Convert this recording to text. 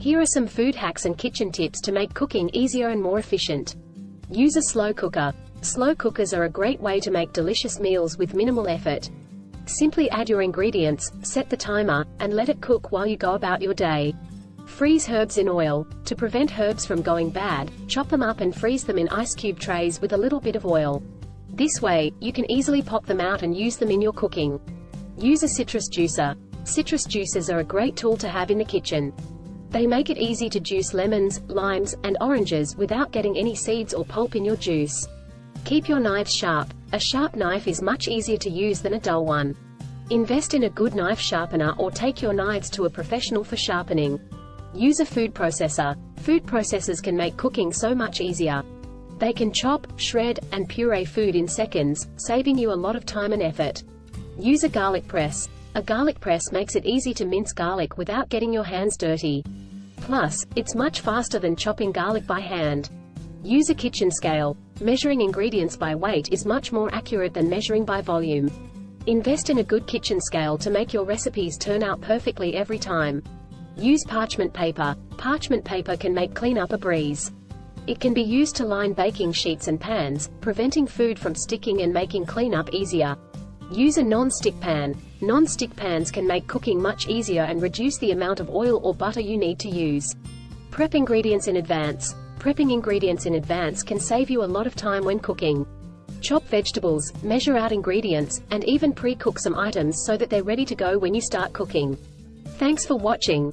Here are some food hacks and kitchen tips to make cooking easier and more efficient. Use a slow cooker. Slow cookers are a great way to make delicious meals with minimal effort. Simply add your ingredients, set the timer, and let it cook while you go about your day. Freeze herbs in oil. To prevent herbs from going bad, chop them up and freeze them in ice cube trays with a little bit of oil. This way, you can easily pop them out and use them in your cooking. Use a citrus juicer. Citrus juices are a great tool to have in the kitchen. They make it easy to juice lemons, limes, and oranges without getting any seeds or pulp in your juice. Keep your knives sharp. A sharp knife is much easier to use than a dull one. Invest in a good knife sharpener or take your knives to a professional for sharpening. Use a food processor. Food processors can make cooking so much easier. They can chop, shred, and puree food in seconds, saving you a lot of time and effort. Use a garlic press. A garlic press makes it easy to mince garlic without getting your hands dirty. Plus, it's much faster than chopping garlic by hand. Use a kitchen scale. Measuring ingredients by weight is much more accurate than measuring by volume. Invest in a good kitchen scale to make your recipes turn out perfectly every time. Use parchment paper. Parchment paper can make cleanup a breeze. It can be used to line baking sheets and pans, preventing food from sticking and making cleanup easier. Use a non-stick pan. Non-stick pans can make cooking much easier and reduce the amount of oil or butter you need to use. Prep ingredients in advance. Prepping ingredients in advance can save you a lot of time when cooking. Chop vegetables, measure out ingredients, and even pre-cook some items so that they're ready to go when you start cooking. Thanks for watching.